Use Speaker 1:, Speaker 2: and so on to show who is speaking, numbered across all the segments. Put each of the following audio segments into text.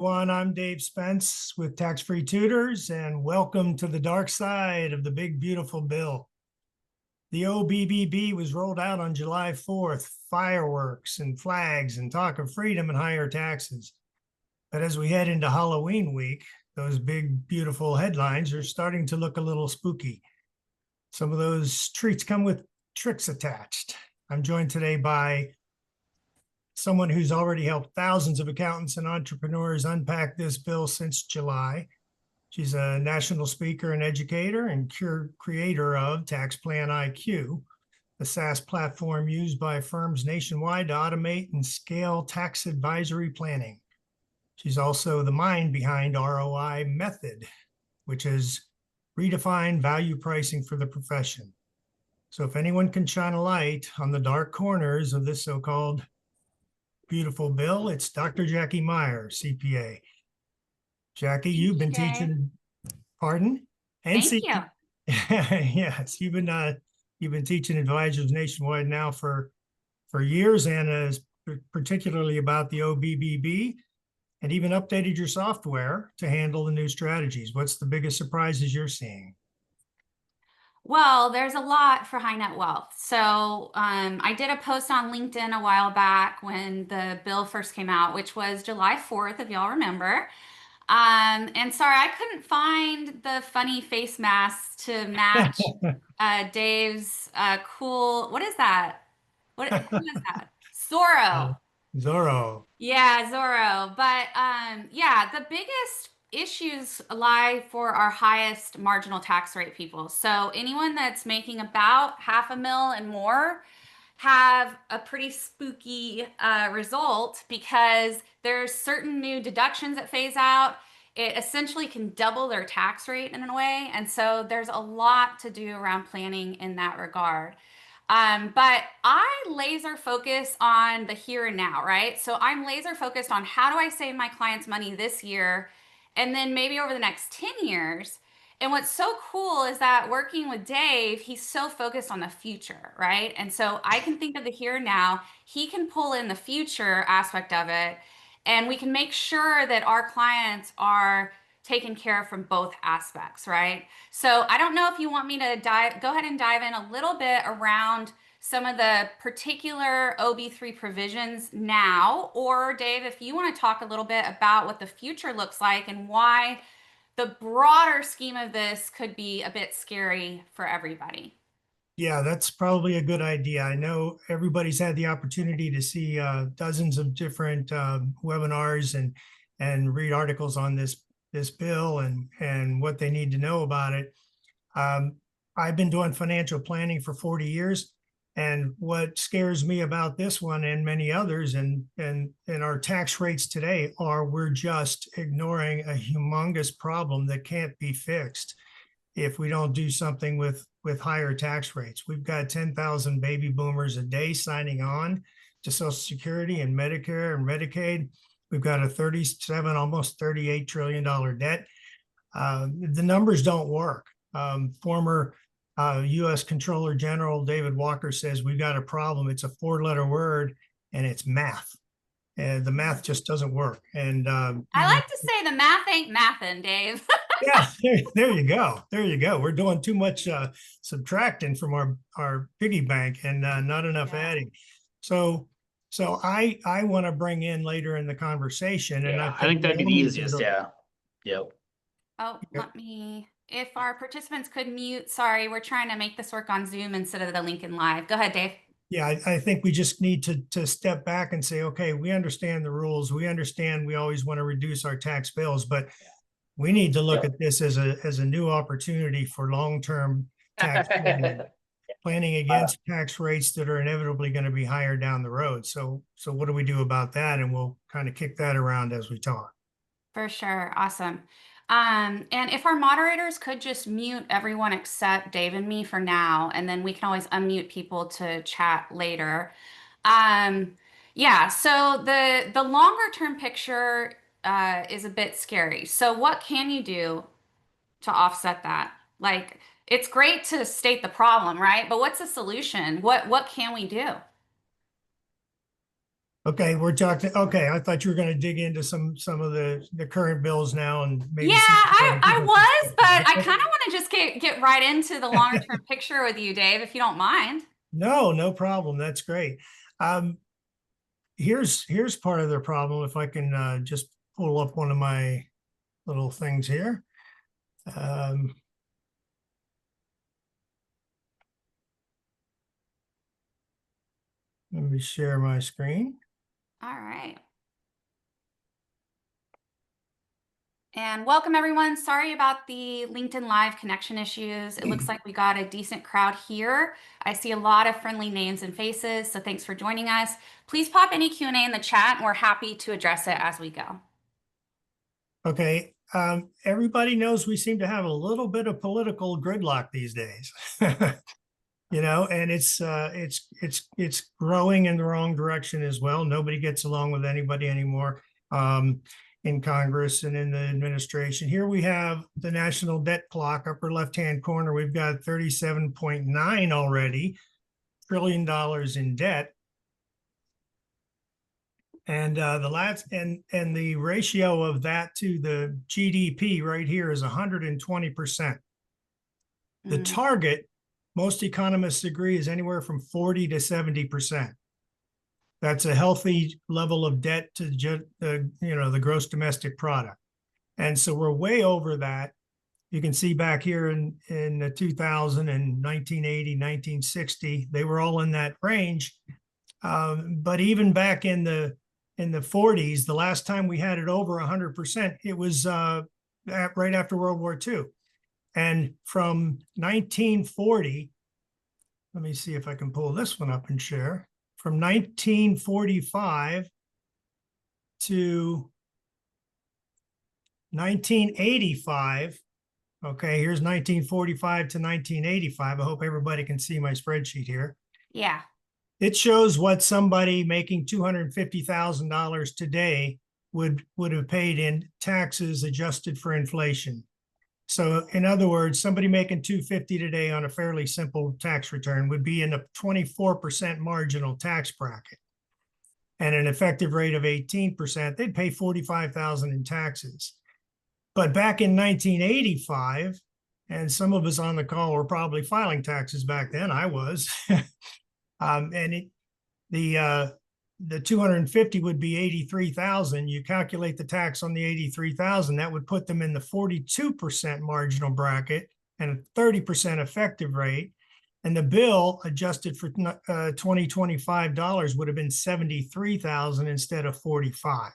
Speaker 1: Everyone, I'm Dave Spence with Tax-Free Tutors, and welcome to the dark side of the big, beautiful bill. The OBBB was rolled out on July 4th, fireworks and flags and talk of freedom and higher taxes. But as we head into Halloween week, those big, beautiful headlines are starting to look a little spooky. Some of those treats come with tricks attached. I'm joined today by someone who's already helped thousands of accountants and entrepreneurs unpack this bill since July. She's a national speaker and educator and creator of TaxPlanIQ, the SaaS platform used by firms nationwide to automate and scale tax advisory planning. She's also the mind behind ROI Method, which has redefined value pricing for the profession. So if anyone can shine a light on the dark corners of this so-called beautiful bill, it's Dr. Jackie Meyer, CPA. Jackie, you've been teaching, pardon?
Speaker 2: And thank you.
Speaker 1: Yes, you've been teaching advisors nationwide now for years, and particularly about the OBBB, and even updated your software to handle the new strategies. What's the biggest surprises you're seeing?
Speaker 2: Well, there's a lot for high net wealth. So I did a post on LinkedIn a while back when the bill first came out, which was July 4th, if y'all remember. And sorry, I couldn't find the funny face mask to match Dave's cool, what is that? Who is that? Zorro.
Speaker 1: Zorro.
Speaker 2: Yeah, Zorro. But yeah, the biggest issues lie for our highest marginal tax rate people. So anyone that's making about $500,000 and more have a pretty spooky result because there's certain new deductions that phase out. It essentially can double their tax rate in a way. And so there's a lot to do around planning in that regard. But I laser focus on the here and now, right? So I'm laser focused on how do I save my clients money this year and then maybe over the next 10 years. And what's so cool is that working with Dave, he's so focused on the future, right? And so I can think of the here and now. He can pull in the future aspect of it, and we can make sure that our clients are taken care of from both aspects, right? So I don't know if you want me to go ahead and dive in a little bit around some of the particular OB3 provisions now, or Dave, if you want to talk a little bit about what the future looks like and why the broader scheme of this could be a bit scary for everybody.
Speaker 1: Yeah, that's probably a good idea. I know everybody's had the opportunity to see dozens of different webinars and read articles on this bill and what they need to know about it. I've been doing financial planning for 40 years, and what scares me about this one and many others and our tax rates today are we're just ignoring a humongous problem that can't be fixed if we don't do something with higher tax rates. We've got 10,000 baby boomers a day signing on to Social Security and Medicare and Medicaid. We've got a 37, almost $38 trillion debt. The numbers don't work. Former U.S. Controller General David Walker says we've got a problem. It's a 4-letter word, and it's math. And the math just doesn't work. And
Speaker 2: I like to say the math ain't mathin', Dave.
Speaker 1: yeah, there you go. There you go. We're doing too much subtracting from our piggy bank and not enough adding. So I want to bring in later in the conversation, and
Speaker 3: I think that'd be the easiest. Yeah. Yep.
Speaker 2: Oh, let me, if our participants could mute, sorry, we're trying to make this work on Zoom instead of the Lincoln Live. Go ahead, Dave.
Speaker 1: Yeah, I think we just need to step back and say, okay, we understand the rules. We understand we always want to reduce our tax bills, but we need to look at this as a new opportunity for long-term tax planning against tax rates that are inevitably going to be higher down the road. So what do we do about that? And we'll kind of kick that around as we talk.
Speaker 2: For sure. Awesome. And if our moderators could just mute everyone except Dave and me for now, and then we can always unmute people to chat later. Yeah, so the longer term picture is a bit scary. So what can you do to offset that? Like, it's great to state the problem, right? But what's the solution? What can we do?
Speaker 1: Okay, we're talking, okay, I thought you were gonna dig into some of the current bills now and maybe
Speaker 2: Yeah,
Speaker 1: see.
Speaker 2: I was, but I kind of want to just get right into the longer term picture with you, Dave, if you don't mind.
Speaker 1: No, no problem. That's great. Um, here's part of the problem. If I can just pull up one of my little things here. Um, let me share my screen.
Speaker 2: All right. And welcome everyone. Sorry about the LinkedIn Live connection issues. It looks like we got a decent crowd here. I see a lot of friendly names and faces, so thanks for joining us. Please pop any Q&A in the chat and we're happy to address it as we go.
Speaker 1: Okay. Everybody knows we seem to have a little bit of political gridlock these days. You know, and it's growing in the wrong direction as well. Nobody gets along with anybody anymore in Congress and in the administration. Here we have the national debt clock, upper left-hand corner. We've got 37.9 already trillion dollars in debt. And and the ratio of that to the GDP right here is 120%. The target, most economists agree, is anywhere from 40 to 70%. That's a healthy level of debt to the gross domestic product. And so we're way over that. You can see back here in 2000 and 1980, 1960, they were all in that range. But even back in the 40s, the last time we had it over 100%, it was right after World War II. And from 1940, let me see if I can pull this one up and share. From 1945 to 1985, okay, here's 1945 to 1985. I hope everybody can see my spreadsheet here.
Speaker 2: Yeah.
Speaker 1: It shows what somebody making $250,000 today would have paid in taxes adjusted for inflation. So in other words, somebody making $250 today on a fairly simple tax return would be in a 24% marginal tax bracket and an effective rate of 18%. They'd pay $45,000 in taxes. But back in 1985, and some of us on the call were probably filing taxes back then, I was, the 250 would be 83,000. You calculate the tax on the 83,000, that would put them in the 42% marginal bracket and a 30% effective rate. And the bill adjusted for 2025 dollars would have been 73,000 instead of 45.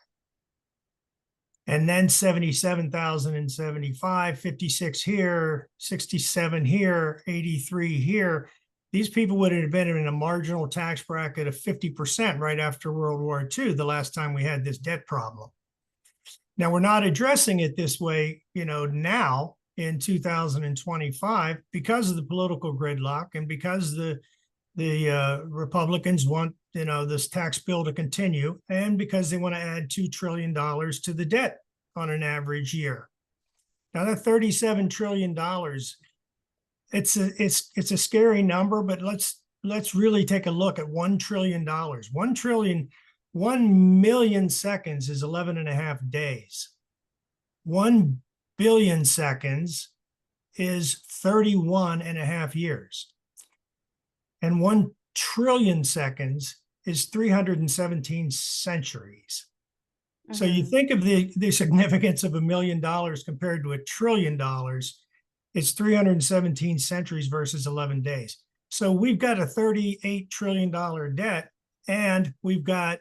Speaker 1: And then 77,000 and 75, 56 here, 67 here, 83 here. These people would have been in a marginal tax bracket of 50% right after World War II, the last time we had this debt problem. Now, we're not addressing it this way, now in 2025 because of the political gridlock and because the Republicans want, this tax bill to continue and because they want to add $2 trillion to the debt on an average year. Now, that $37 trillion, it's a scary number, but let's really take a look at $1 trillion. 1 million seconds is 11 and a half days. 1 billion seconds is 31 and a half years. And 1 trillion seconds is 317 centuries. So you think of the significance of $1 million compared to $1 trillion, it's 317 centuries versus 11 days. So we've got a $38 trillion debt, and we've got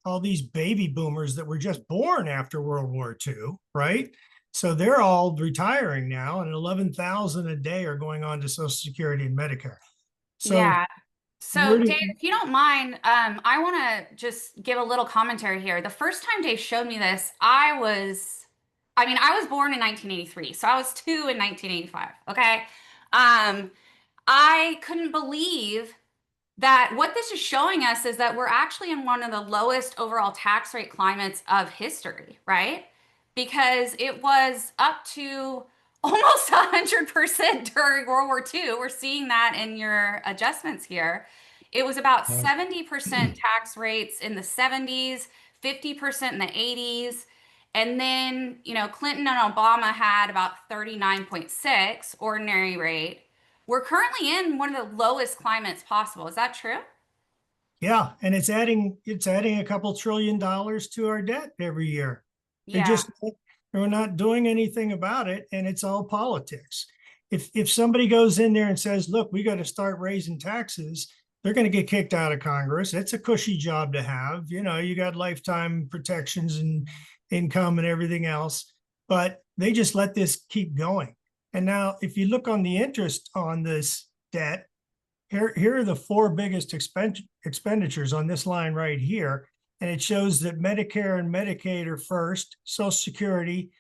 Speaker 1: all these baby boomers that were just born after World War II, right? So they're all retiring now, and 11,000 a day are going on to Social Security and Medicare. So
Speaker 2: yeah. So Dave, if you don't mind, I want to just give a little commentary here. The first time Dave showed me this, I was born in 1983, so I was 2 in 1985, okay? I couldn't believe that what this is showing us is that we're actually in one of the lowest overall tax rate climates of history, right? Because it was up to almost 100% during World War II. We're seeing that in your adjustments here. It was about
Speaker 1: Yeah.
Speaker 2: 70% tax rates in the 70s, 50% in the 80s. And then, Clinton and Obama had about 39.6 ordinary rate. We're currently in one of the lowest climates possible. Is that true?
Speaker 1: Yeah, and it's adding a couple $1 trillion to our debt every year.
Speaker 2: Yeah.
Speaker 1: We're not doing anything about it, and it's all politics. If somebody goes in there and says, "Look, we got to start raising taxes," they're going to get kicked out of Congress. It's a cushy job to have. You got lifetime protections and income and everything else, but they just let this keep going. And now, if you look on the interest on this debt, here are the four biggest expenditures on this line right here. And it shows that Medicare and Medicaid are first, Social Security,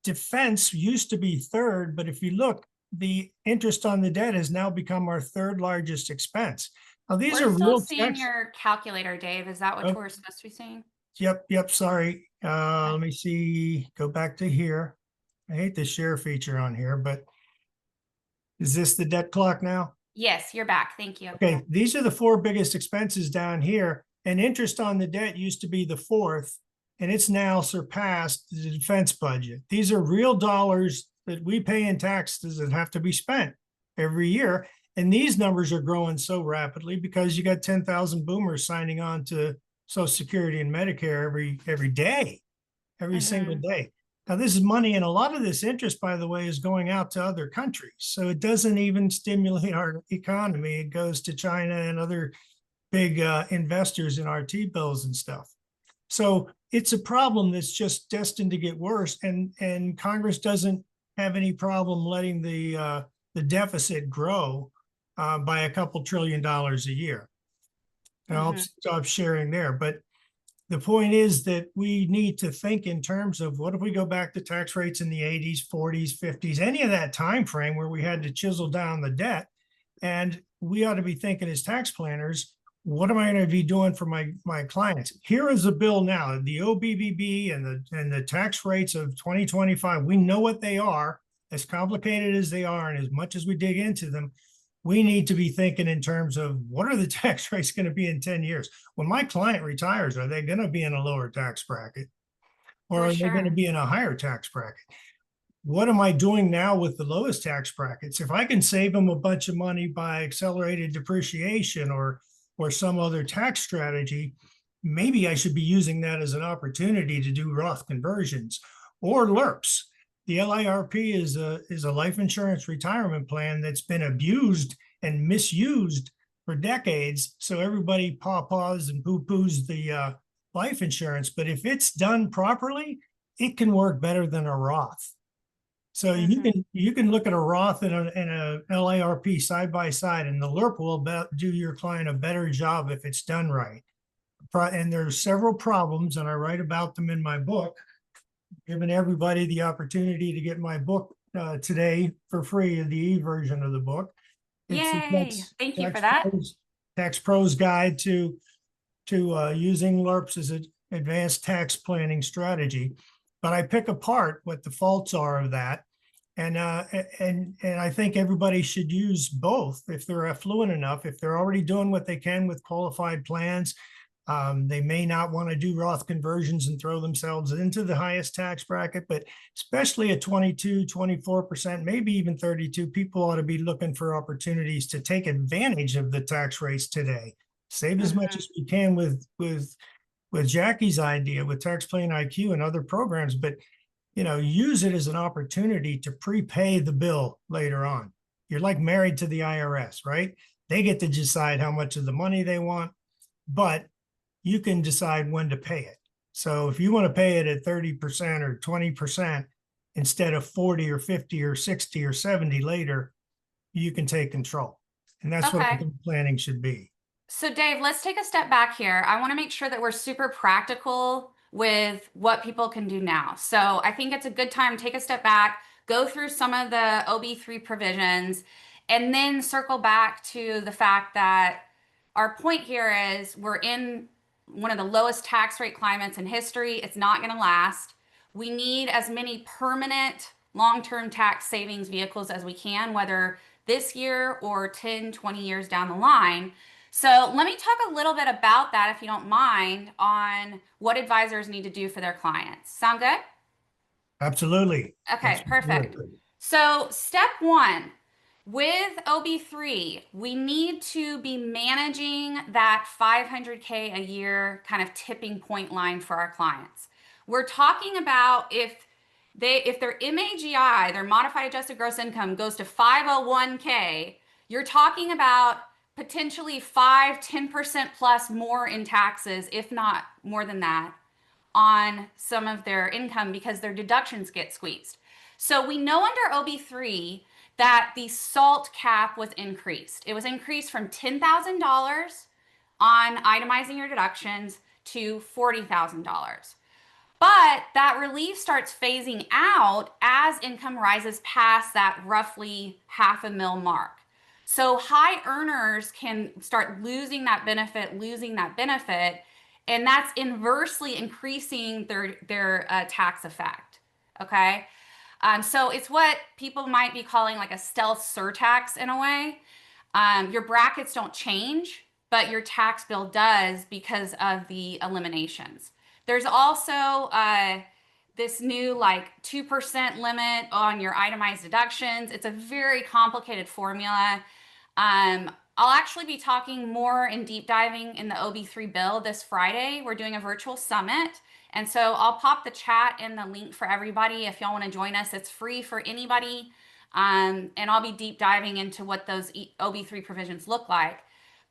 Speaker 1: defense used to be third, but if you look, the interest on the debt has now become our third largest expense. Now, these
Speaker 2: We're
Speaker 1: are
Speaker 2: still
Speaker 1: real
Speaker 2: seeing
Speaker 1: checks.
Speaker 2: your calculator, Dave. Is that what
Speaker 1: Oh.
Speaker 2: we're supposed to be seeing?
Speaker 1: Yep, sorry. Let me see, go back to here. I hate the share feature on here, but is this the debt clock now?
Speaker 2: Yes, you're back. Thank you.
Speaker 1: Okay, these are the four biggest expenses down here, and interest on the debt used to be the fourth, and it's now surpassed the defense budget. These are real dollars that we pay in taxes that have to be spent every year, and these numbers are growing so rapidly because you got 10,000 boomers signing on to Social Security and Medicare every day, every single day. Now, this is money, and a lot of this interest, by the way, is going out to other countries. So it doesn't even stimulate our economy. It goes to China and other big investors in our T-bills and stuff. So it's a problem that's just destined to get worse. And Congress doesn't have any problem letting the deficit grow by a couple $1 trillion a year. And I'll stop sharing there. But the point is that we need to think in terms of what if we go back to tax rates in the 80s, 40s, 50s, any of that time frame where we had to chisel down the debt. And we ought to be thinking as tax planners, what am I going to be doing for my clients? Here is a bill now, the OBBB and the tax rates of 2025. We know what they are, as complicated as they are, and as much as we dig into them, we need to be thinking in terms of what are the tax rates going to be in 10 years? When my client retires, are they going to be in a lower tax bracket? Or are they going to be in a higher tax bracket? What am I doing now with the lowest tax brackets? If I can save them a bunch of money by accelerated depreciation or some other tax strategy, maybe I should be using that as an opportunity to do Roth conversions or LIRPs. The LIRP is a life insurance retirement plan that's been abused and misused for decades. So everybody paws and poo-poos the life insurance. But if it's done properly, it can work better than a Roth. So you can look at a Roth and a LIRP side by side, and the LIRP will do your client a better job if it's done right. And there's several problems, and I write about them in my book, giving everybody the opportunity to get my book today for free, the e-version of the book.
Speaker 2: Yay! Thank you for that.
Speaker 1: Tax Pro's Guide to using LIRPs as an advanced tax planning strategy. But I pick apart what the faults are of that. And I think everybody should use both if they're affluent enough, if they're already doing what they can with qualified plans. They may not want to do Roth conversions and throw themselves into the highest tax bracket, but especially at 22, 24%, maybe even 32, people ought to be looking for opportunities to take advantage of the tax rates today. Save as much as we can with Jackie's idea with TaxPlanIQ and other programs, but use it as an opportunity to prepay the bill later on. You're like married to the IRS, right? They get to decide how much of the money they want, but you can decide when to pay it. So if you want to pay it at 30% or 20% instead of 40 or 50 or 60 or 70 later, you can take control. And that's what I think planning should be.
Speaker 2: So Dave, let's take a step back here. I want to make sure that we're super practical with what people can do now. So I think it's a good time to take a step back, go through some of the OB3 provisions, and then circle back to the fact that our point here is we're in one of the lowest tax rate climates in history. It's not going to last. We need as many permanent long-term tax savings vehicles as we can, whether this year or 10, 20 years down the line. So let me talk a little bit about that, if you don't mind, on what advisors need to do for their clients. Sound good?
Speaker 1: Absolutely.
Speaker 2: Okay,
Speaker 1: Let's do
Speaker 2: perfect.
Speaker 1: it.
Speaker 2: So step one, with OB3, we need to be managing that 500K a year kind of tipping point line for our clients. We're talking about if their MAGI, their modified adjusted gross income, goes to 501K, you're talking about potentially 10% plus more in taxes, if not more than that, on some of their income because their deductions get squeezed. So we know under OB3 that the SALT cap was increased. It was increased from $10,000 on itemizing your deductions to $40,000. But that relief starts phasing out as income rises past that roughly $500,000 mark. So high earners can start losing that benefit, and that's inversely increasing their tax effect. Okay. So it's what people might be calling like a stealth surtax in a way. Your brackets don't change, but your tax bill does because of the eliminations. There's also this new like 2% limit on your itemized deductions. It's a very complicated formula. I'll actually be talking more and deep diving in the OB3 bill this Friday. We're doing a virtual summit. And so I'll pop the chat and the link for everybody if y'all want to join us. It's free for anybody. And I'll be deep diving into what those OB3 provisions look like.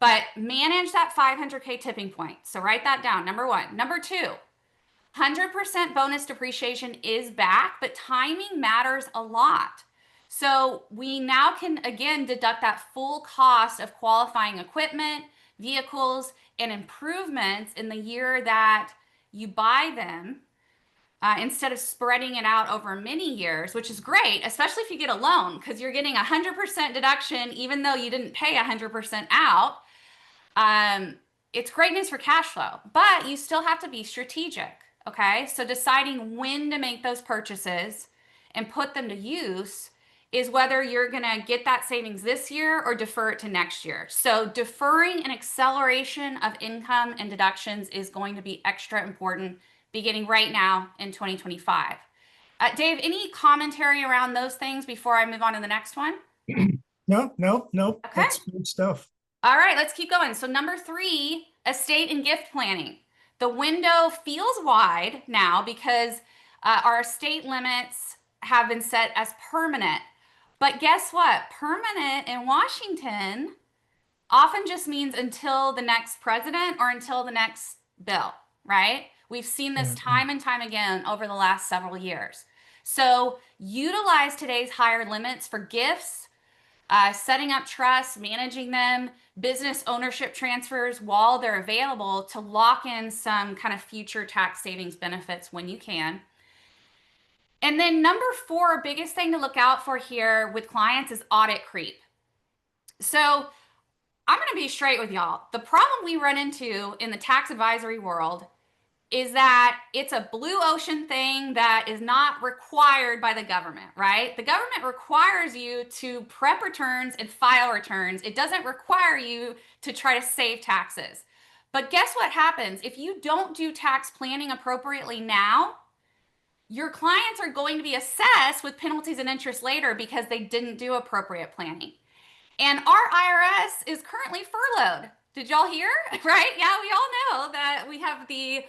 Speaker 2: But manage that 500K tipping point. So write that down, number one. Number two, 100% bonus depreciation is back, but timing matters a lot. So we now can, again, deduct that full cost of qualifying equipment, vehicles, and improvements in the year that you buy them instead of spreading it out over many years, which is great, especially if you get a loan, because you're getting 100% deduction even though you didn't pay 100% out. It's great news for cash flow, but you still have to be strategic. Okay, so deciding when to make those purchases and put them to use is whether you're going to get that savings this year or defer it to next year. So deferring an acceleration of income and deductions is going to be extra important beginning right now in 2025. Dave, any commentary around those things before I move on to the next one?
Speaker 1: Nope.
Speaker 2: Okay.
Speaker 1: That's good stuff.
Speaker 2: All right, let's keep going. So number 3, estate and gift planning. The window feels wide now because our estate limits have been set as permanent. But guess what? Permanent in Washington often just means until the next president or until the next bill, right? We've seen this time and time again over the last several years. So utilize today's higher limits for gifts, setting up trusts, managing them, business ownership transfers while they're available to lock in some kind of future tax savings benefits when you can. And then number 4, biggest thing to look out for here with clients is audit creep. So I'm going to be straight with y'all. The problem we run into in the tax advisory world is that it's a blue ocean thing that is not required by the government, right? The government requires you to prep returns and file returns. It doesn't require you to try to save taxes. But guess what happens? If you don't do tax planning appropriately now, your clients are going to be assessed with penalties and interest later because they didn't do appropriate planning. And our IRS is currently furloughed. Did y'all hear? Right? Yeah, we all know that we have the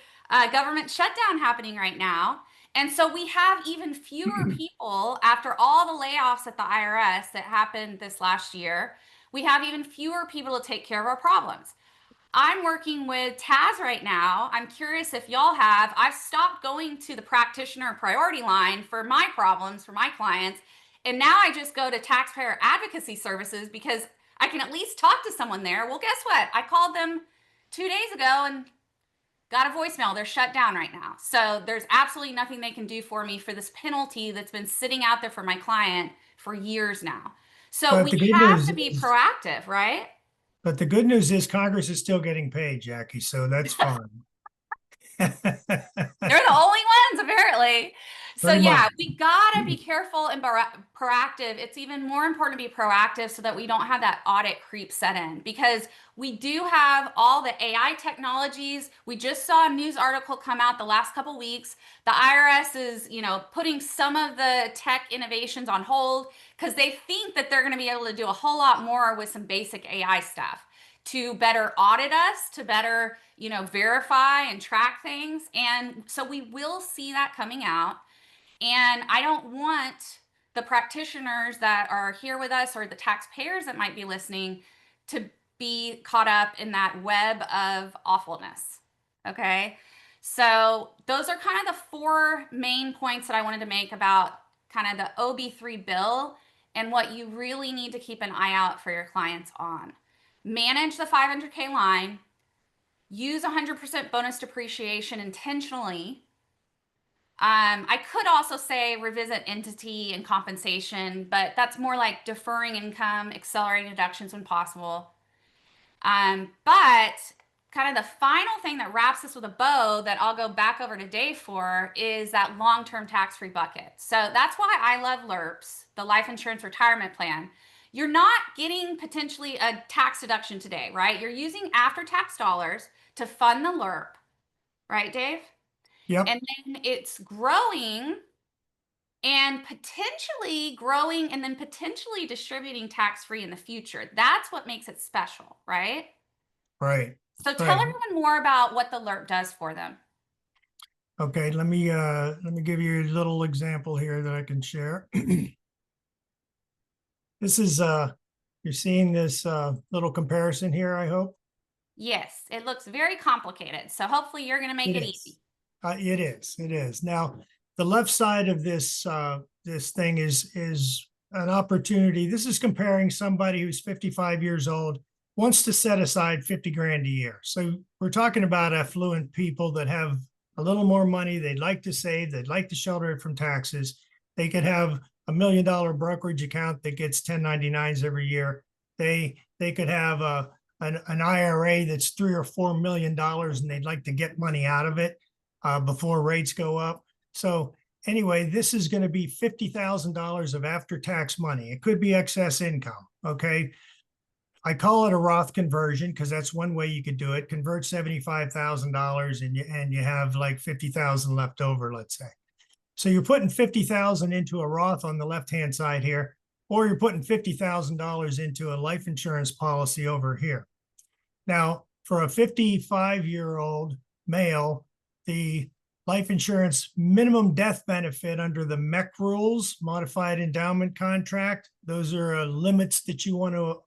Speaker 2: government shutdown happening right now. And so we have even fewer people after all the layoffs at the IRS that happened this last year. We have even fewer people to take care of our problems. I'm working with Taz right now. I'm curious if y'all have. I've stopped going to the practitioner priority line for my problems, for my clients. And now I just go to taxpayer advocacy services because I can at least talk to someone there. Well, guess what? I called them 2 days ago and got a voicemail. They're shut down right now. So there's absolutely nothing they can do for me for this penalty that's been sitting out there for my client for years now. So
Speaker 1: But
Speaker 2: we have to be proactive, right?
Speaker 1: But the good news is Congress is still getting paid, Jackie, so that's fine.
Speaker 2: They're the only ones, apparently. So
Speaker 1: Pretty
Speaker 2: yeah,
Speaker 1: much.
Speaker 2: we gotta be careful and proactive. It's even more important to be proactive so that we don't have that audit creep set in, because we do have all the AI technologies. We just saw a news article come out the last couple weeks. The IRS is, putting some of the tech innovations on hold because they think that they're going to be able to do a whole lot more with some basic AI stuff to better audit us, to better, verify and track things. And so we will see that coming out. And I don't want the practitioners that are here with us or the taxpayers that might be listening to be caught up in that web of awfulness. Okay. So those are kind of the four main points that I wanted to make about kind of the OB3 bill and what you really need to keep an eye out for your clients on. Manage the 500K line, use 100% bonus depreciation intentionally. I could also say revisit entity and compensation, but that's more like deferring income, accelerating deductions when possible. But kind of the final thing that wraps this with a bow that I'll go back over to Dave for is that long-term tax-free bucket. So that's why I love LIRPs, the life insurance retirement plan. You're not getting potentially a tax deduction today, right? You're using after-tax dollars to fund the LIRP, right, Dave?
Speaker 1: Yep.
Speaker 2: And then it's growing and then potentially distributing tax-free in the future. That's what makes it special, right?
Speaker 1: Right.
Speaker 2: So tell everyone more about what the LIRP does for them.
Speaker 1: Okay, let me give you a little example here that I can share. This is you're seeing this little comparison here, I hope.
Speaker 2: Yes, it looks very complicated. So hopefully you're going to make it easy.
Speaker 1: It is. Now, the left side of this this thing is an opportunity. This is comparing somebody who's 55 years old, wants to set aside 50 grand a year. So we're talking about affluent people that have a little more money. They'd like to save. They'd like to shelter it from taxes. They could have $1 million brokerage account that gets 1099s every year. They could have an IRA that's $3 or $4 million, and they'd like to get money out of it before rates go up. So anyway, this is going to be $50,000 of after-tax money. It could be excess income. Okay. I call it a Roth conversion because that's one way you could do it. Convert $75,000 and you have like 50,000 left over, let's say. So you're putting 50,000 into a Roth on the left-hand side here, or you're putting $50,000 into a life insurance policy over here. Now, for a 55-year-old male, the life insurance minimum death benefit under the MEC rules, modified endowment contract, those are limits that you want to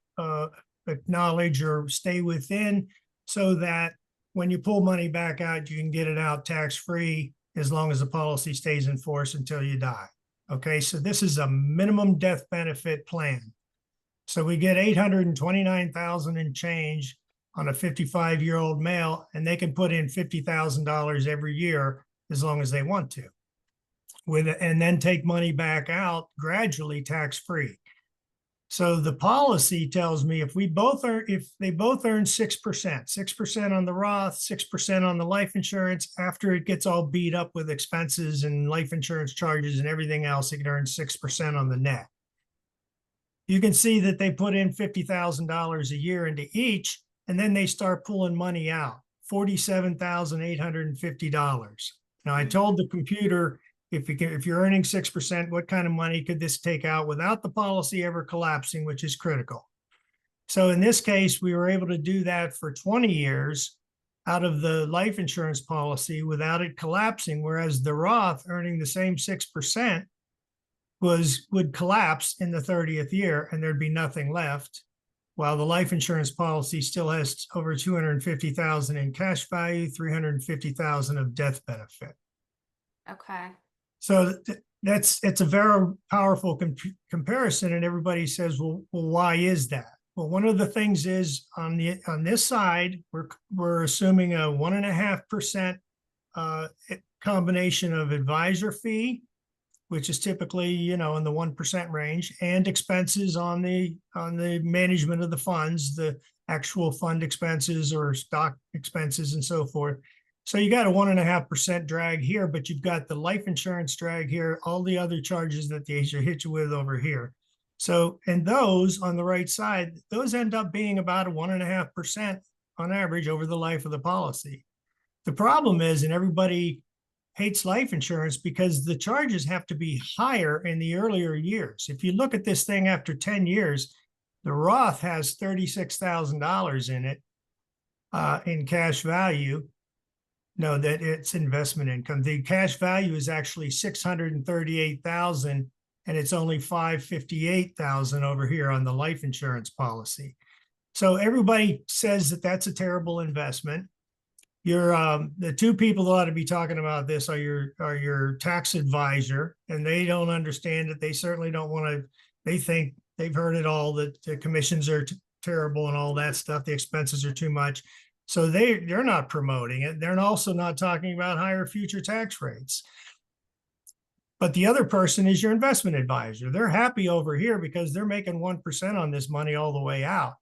Speaker 1: acknowledge or stay within so that when you pull money back out, you can get it out tax-free as long as the policy stays in force until you die. Okay, so this is a minimum death benefit plan. So we get 829,000 and change on a 55-year-old male, and they can put in $50,000 every year as long as they want to, and then take money back out gradually tax-free. So the policy tells me if they both earn 6% on the Roth, 6% on the life insurance, after it gets all beat up with expenses and life insurance charges and everything else, it can earn 6% on the net. You can see that they put in $50,000 a year into each, and then they start pulling money out, $47,850. Now, I told the computer, if you're earning 6%, what kind of money could this take out without the policy ever collapsing, which is critical. So in this case, we were able to do that for 20 years out of the life insurance policy without it collapsing, whereas the Roth earning the same 6% would collapse in the 30th year and there'd be nothing left, while the life insurance policy still has over 250,000 in cash value, 350,000 of death benefit.
Speaker 2: Okay.
Speaker 1: So it's a very powerful comparison, and everybody says, well, why is that? Well, one of the things is on this side, we're assuming a 1.5% combination of advisor fee, which is typically in the 1% range, and expenses on the management of the funds, the actual fund expenses or stock expenses and so forth. So you got a 1.5% drag here, but you've got the life insurance drag here, all the other charges that they hit you with over here. So, and those on the right side, those end up being about a 1.5% on average over the life of the policy. The problem is, and everybody hates life insurance because the charges have to be higher in the earlier years. If you look at this thing after 10 years, the Roth has $36,000 in it in cash value. No, that it's investment income. The cash value is actually 638,000, and it's only 558,000 over here on the life insurance policy. So everybody says that that's a terrible investment. The two people that ought to be talking about this are your tax advisor, and they don't understand it. They certainly don't want to. They think they've heard it all, that the commissions are terrible and all that stuff. The expenses are too much. So they're not promoting it. They're also not talking about higher future tax rates. But the other person is your investment advisor. They're happy over here because they're making 1% on this money all the way out.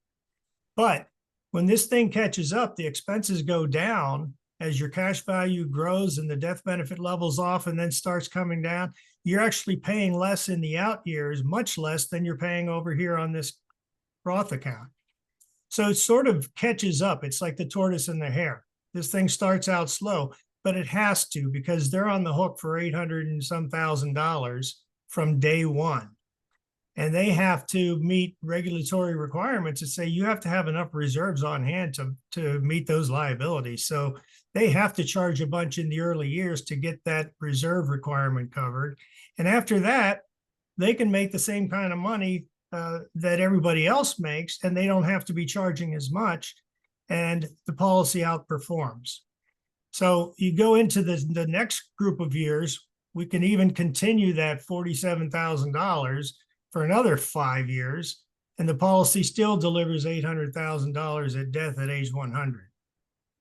Speaker 1: But when this thing catches up, the expenses go down as your cash value grows and the death benefit levels off and then starts coming down. You're actually paying less in the out years, much less than you're paying over here on this Roth account. So it sort of catches up. It's like the tortoise and the hare. This thing starts out slow, but it has to, because they're on the hook for $800 and some thousand from day one. And they have to meet regulatory requirements that say you have to have enough reserves on hand to meet those liabilities. So they have to charge a bunch in the early years to get that reserve requirement covered. And after that, they can make the same kind of money that everybody else makes, and they don't have to be charging as much, and the policy outperforms. So you go into the next group of years, we can even continue that $47,000 for another 5 years, and the policy still delivers $800,000 at death at age 100.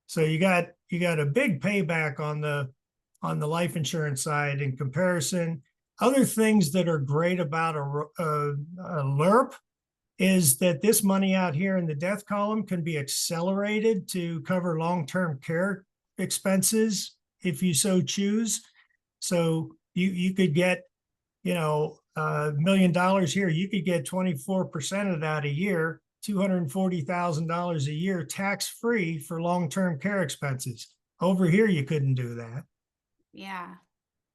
Speaker 1: So you got a big payback on the life insurance side in comparison. Other things that are great about a LIRP is that this money out here in the death column can be accelerated to cover long-term care expenses if you so choose. So you could get, $1 million here. You could get 24% of that a year, $240,000 a year tax-free for long-term care expenses. Over here, you couldn't do that.
Speaker 2: Yeah.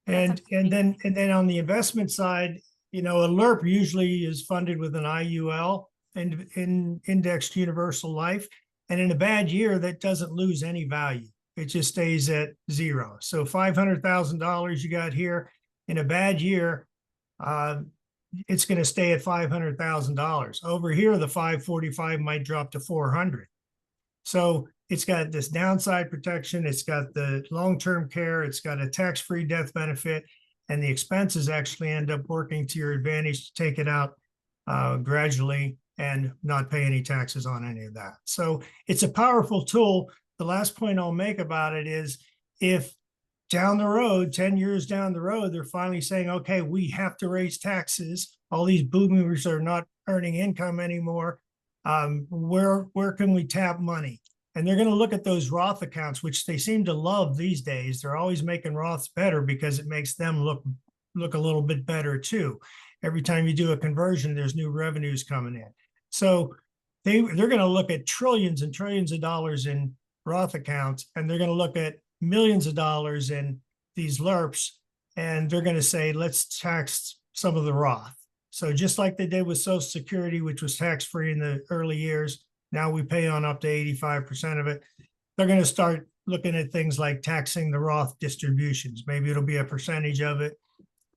Speaker 1: And then on the investment side, a LIRP usually is funded with an IUL and in indexed universal life. And in a bad year, that doesn't lose any value. It just stays at zero. So $500,000 you got here. In a bad year, it's going to stay at $500,000. Over here, the 545 might drop to 400. So it's got this downside protection. It's got the long-term care. It's got a tax-free death benefit, and the expenses actually end up working to your advantage to take it out gradually and not pay any taxes on any of that. So it's a powerful tool. The last point I'll make about it is if down the road, 10 years down the road, they're finally saying, okay, we have to raise taxes. All these boomers are not earning income anymore. Where can we tap money? And they're going to look at those Roth accounts, which they seem to love these days. They're always making Roths better because it makes them look a little bit better too. Every time you do a conversion, there's new revenues coming in. So they're going to look at trillions and trillions of dollars in Roth accounts, and they're going to look at millions of dollars in these LIRPs, and they're going to say, let's tax some of the Roth. So just like they did with Social Security, which was tax-free in the early years, now we pay on up to 85% of it. They're going to start looking at things like taxing the Roth distributions. Maybe it'll be a percentage of it,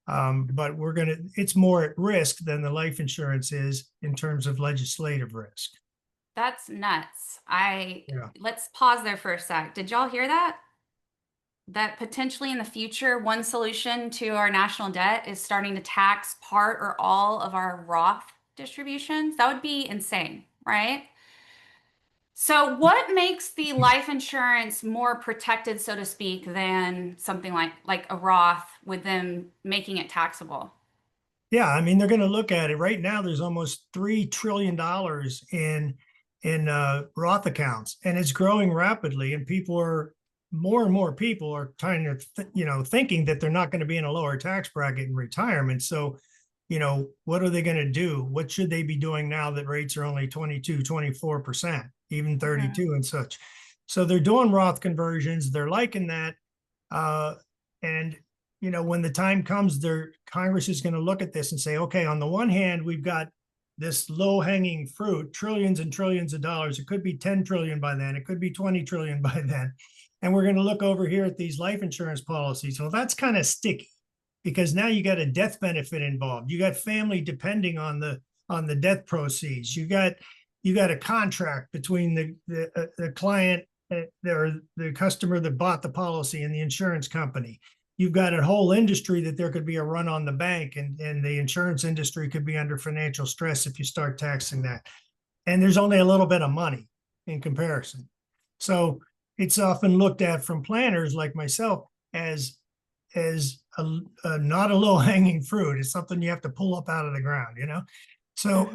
Speaker 1: but it's more at risk than the life insurance is in terms of legislative risk.
Speaker 2: That's nuts. Let's pause there for a sec. Did y'all hear that? That potentially in the future, one solution to our national debt is starting to tax part or all of our Roth distributions. That would be insane, right? So what makes the life insurance more protected, so to speak, than something like a Roth with them making it taxable?
Speaker 1: Yeah, I mean, they're going to look at it. Right now, there's almost $3 trillion in Roth accounts, and it's growing rapidly, and people are more and more people are trying to, thinking that they're not going to be in a lower tax bracket in retirement. So, what are they going to do? What should they be doing now that rates are only 22, 24%, even 32 and such? So they're doing Roth conversions. They're liking that. And, when the time comes, Congress is going to look at this and say, okay, on the one hand, we've got this low hanging fruit, trillions and trillions of dollars. It could be 10 trillion by then. It could be 20 trillion by then. And we're going to look over here at these life insurance policies. Well, that's kind of sticky because now you got a death benefit involved. You got family depending on the death proceeds. You got a contract between the client or the customer that bought the policy and the insurance company. You've got a whole industry that there could be a run on the bank, and the insurance industry could be under financial stress if you start taxing that. And there's only a little bit of money in comparison. So it's often looked at from planners like myself as not a low hanging fruit. It's something you have to pull up out of the ground, So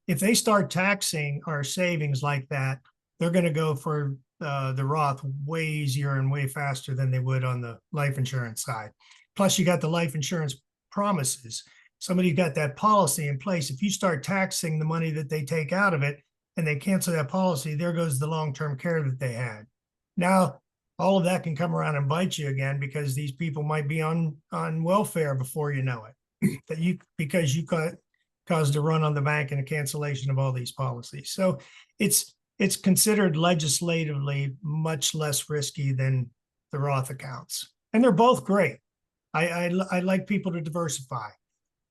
Speaker 1: if they start taxing our savings like that, they're going to go for the Roth way easier and way faster than they would on the life insurance side. Plus, you got the life insurance promises. Somebody got that policy in place. If you start taxing the money that they take out of it and they cancel that policy, there goes the long-term care that they had. Now, all of that can come around and bite you again because these people might be on welfare before you know it, because you caused a run on the bank and a cancellation of all these policies. So it's considered legislatively much less risky than the Roth accounts. And they're both great. I like people to diversify.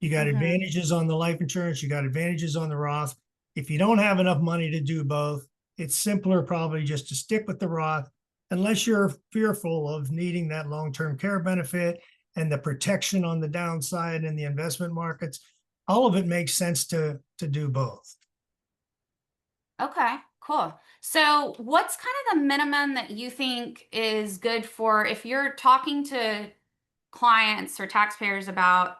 Speaker 1: You got advantages on the life insurance, you got advantages on the Roth. If you don't have enough money to do both, it's simpler probably just to stick with the Roth, unless you're fearful of needing that long-term care benefit and the protection on the downside in the investment markets. All of it makes sense to do both.
Speaker 2: Okay, cool. So what's kind of the minimum that you think is good for if you're talking to clients or taxpayers about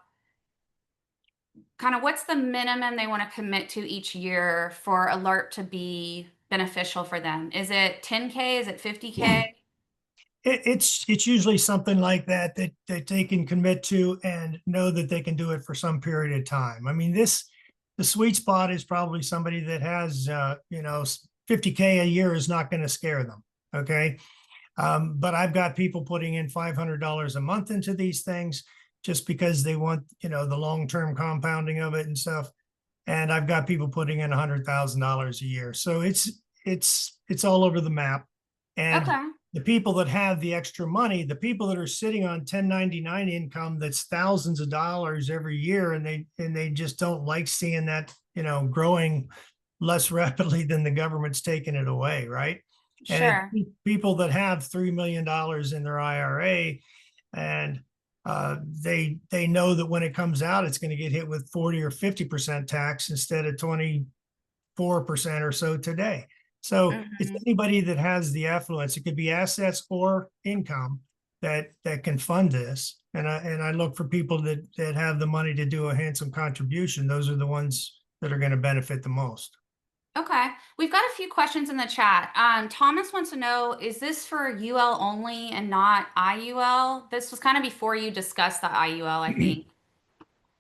Speaker 2: kind of what's the minimum they want to commit to each year for a LIRP to be beneficial for them? Is it 10K? Is it 50K?
Speaker 1: It's usually something like that they can commit to and know that they can do it for some period of time. I mean, the sweet spot is probably somebody that has 50K a year is not going to scare them. Okay. But I've got people putting in $500 a month into these things just because they want, the long-term compounding of it and stuff. And I've got people putting in $100,000 a year. So it's all over the map. And
Speaker 2: Okay.
Speaker 1: the people that have the extra money, the people that are sitting on 1099 income that's thousands of dollars every year, and they just don't like seeing that, growing less rapidly than the government's taking it away, right?
Speaker 2: Sure.
Speaker 1: And people that have $3 million in their IRA, and they know that when it comes out, it's going to get hit with 40 or 50% tax instead of 24% or so today. So it's anybody that has the affluence. It could be assets or income that can fund this. And I look for people that have the money to do a handsome contribution. Those are the ones that are going to benefit the most.
Speaker 2: Okay. We've got a few questions in the chat. Thomas wants to know, is this for UL only and not IUL? This was kind of before you discussed the IUL, I think.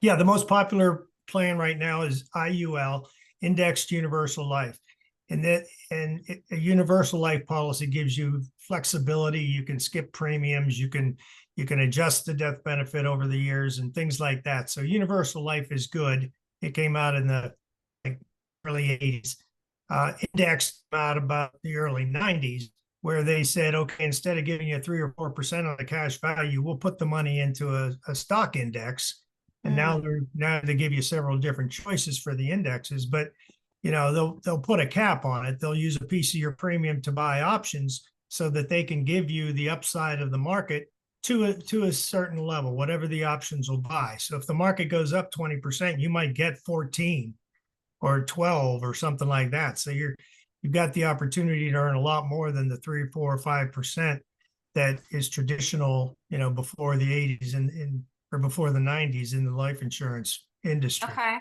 Speaker 1: Yeah, the most popular plan right now is IUL, Indexed Universal Life. And a universal life policy gives you flexibility. You can skip premiums. You can adjust the death benefit over the years and things like that. So universal life is good. It came out in the early 80s. Indexed out about the early 90s, where they said, okay, instead of giving you 3 or 4% on the cash value, we'll put the money into a stock index. And now they give you several different choices for the indexes, but they'll put a cap on it. They'll use a piece of your premium to buy options so that they can give you the upside of the market to a certain level, whatever the options will buy. So if the market goes up 20%, you might get 14 or 12 or something like that. So you've got the opportunity to earn a lot more than the 3, 4, or 5% that is traditional, before the 80s or before the 90s in the life insurance industry.
Speaker 2: Okay.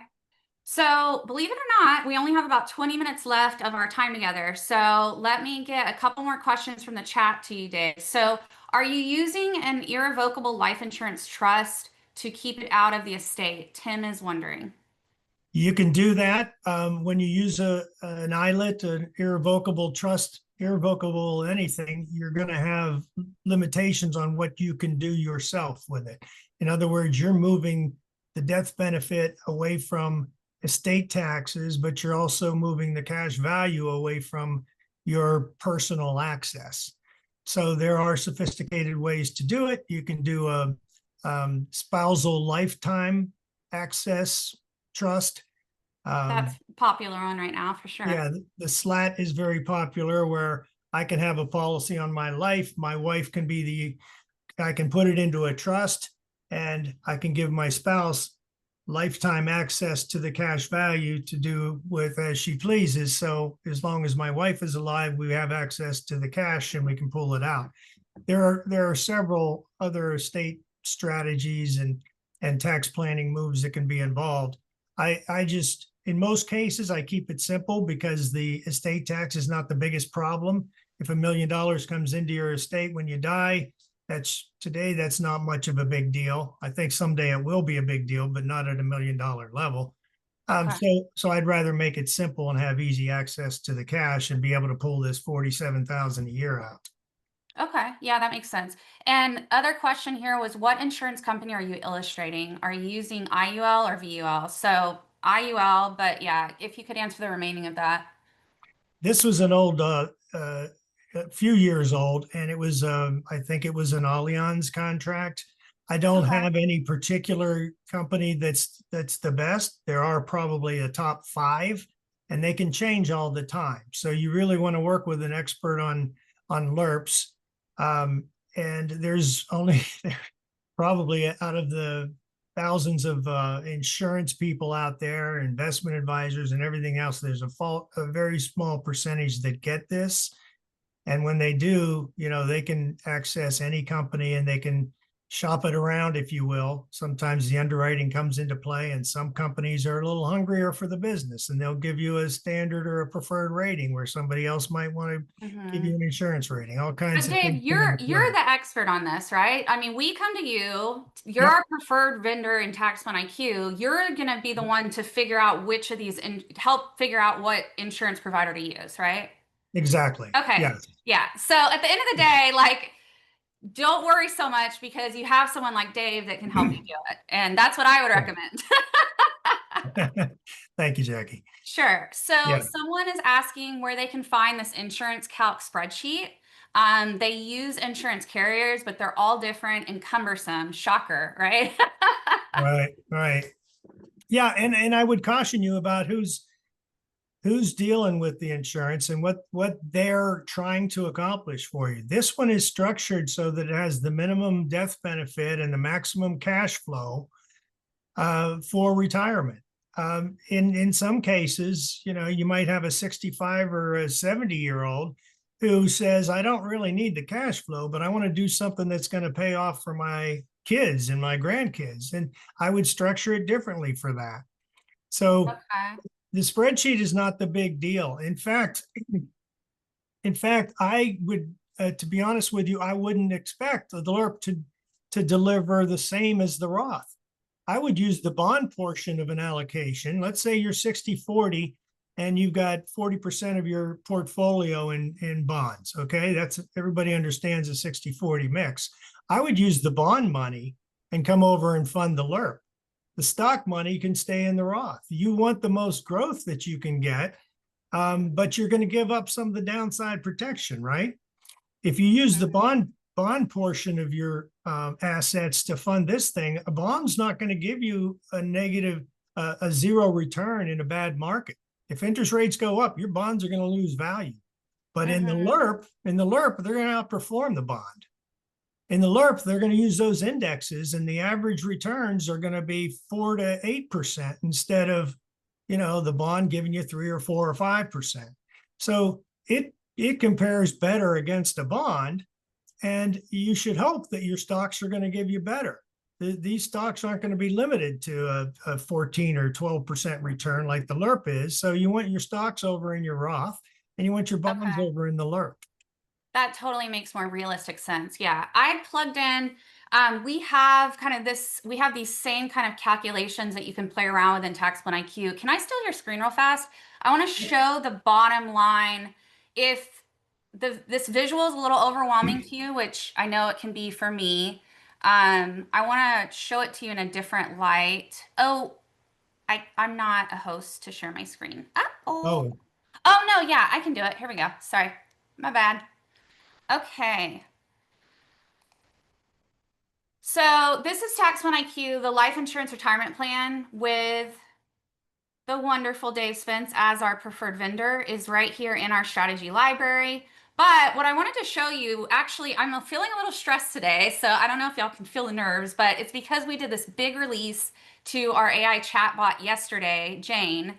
Speaker 2: So, believe it or not, we only have about 20 minutes left of our time together. So, let me get a couple more questions from the chat to you, Dave. So, are you using an irrevocable life insurance trust to keep it out of the estate? Tim is wondering.
Speaker 1: You can do that when you use an ILIT, an irrevocable trust, irrevocable anything, you're going to have limitations on what you can do yourself with it. In other words, you're moving the death benefit away from estate taxes, but you're also moving the cash value away from your personal access. So there are sophisticated ways to do it. You can do a spousal lifetime access trust.
Speaker 2: That's popular on right now for sure.
Speaker 1: Yeah, the SLAT is very popular where I can have a policy on my life. My wife can be I can put it into a trust and I can give my spouse lifetime access to the cash value to do with as she pleases. So as long as my wife is alive, we have access to the cash and we can pull it out. There are several other estate strategies and tax planning moves that can be involved. I just, in most cases, I keep it simple because the estate tax is not the biggest problem. If $1 million comes into your estate when you die, that's not much of a big deal. I think someday it will be a big deal, but not at $1 million level. So I'd rather make it simple and have easy access to the cash and be able to pull this $47,000 a year out.
Speaker 2: Okay, yeah, that makes sense. And other question here was, what insurance company are you illustrating? Are you using IUL or VUL? So IUL, but yeah, if you could answer the remaining of that.
Speaker 1: This was an old, a few years old, and it was, I think it was an Allianz contract. I don't have any particular company that's the best. There are probably a top 5, and they can change all the time. So you really want to work with an expert on LIRPs. And there's only probably out of the thousands of insurance people out there, investment advisors and everything else, there's a very small percentage that get this. And when they do, they can access any company and they can shop it around, if you will. Sometimes the underwriting comes into play and some companies are a little hungrier for the business and they'll give you a standard or a preferred rating where somebody else might want to give you an insurance rating, all kinds of things.
Speaker 2: Dave, you're the expert on this, right? I mean, we come to you, you're our preferred vendor in TaxPlanIQ. You're going to be the one to figure out which of these and help figure out what insurance provider to use, right?
Speaker 1: Exactly.
Speaker 2: Okay.
Speaker 1: Yes.
Speaker 2: Yeah. So at the end of the day, like, don't worry so much because you have someone like Dave that can help you do it. And that's what I would recommend.
Speaker 1: Thank you, Jackie.
Speaker 2: Sure. So someone is asking where they can find this insurance calc spreadsheet. They use insurance carriers, but they're all different and cumbersome. Shocker, right?
Speaker 1: Right. Yeah, and I would caution you about who's dealing with the insurance and what they're trying to accomplish for you. This one is structured so that it has the minimum death benefit and the maximum cash flow for retirement. In some cases, you might have a 65 or a 70-year-old who says, I don't really need the cash flow, but I want to do something that's going to pay off for my kids and my grandkids. And I would structure it differently for that. So the spreadsheet is not the big deal. In fact, I would, to be honest with you, I wouldn't expect the LIRP to deliver the same as the Roth. I would use the bond portion of an allocation. Let's say you're 60-40 and you've got 40% of your portfolio in bonds. Okay, everybody understands a 60-40 mix. I would use the bond money and come over and fund the LIRP. The stock money can stay in the Roth. You want the most growth that you can get, but you're going to give up some of the downside protection, right? If you use the bond portion of your assets to fund this thing, a bond's not going to give you a zero return in a bad market. If interest rates go up, your bonds are going to lose value. But in the LIRP, they're going to outperform the bond. In the LIRP, they're going to use those indexes and the average returns are going to be 4 to 8% instead of, the bond giving you 3 or 4 or 5%. So it compares better against a bond, and you should hope that your stocks are going to give you better. these stocks aren't going to be limited to a 14 or 12% return like the LIRP is. So you want your stocks over in your Roth and you want your bonds
Speaker 2: Okay.
Speaker 1: over in the LIRP.
Speaker 2: That totally makes more realistic sense. Yeah, I plugged in. We have kind of this, we have these same kind of calculations that you can play around with in TaxPlanIQ. Can I steal your screen real fast? I want to show the bottom line. If this visual is a little overwhelming to you, which I know it can be for me, I want to show it to you in a different light. Oh, I'm not a host to share my screen.
Speaker 1: Oh,
Speaker 2: Oh no, yeah, I can do it. Here we go. Sorry, my bad. Okay. So this is TaxPlanIQ, the life insurance retirement plan with the wonderful Dave Spence as our preferred vendor is right here in our strategy library. But what I wanted to show you, actually, I'm feeling a little stressed today, so I don't know if y'all can feel the nerves, but it's because we did this big release to our AI chatbot yesterday, Jane,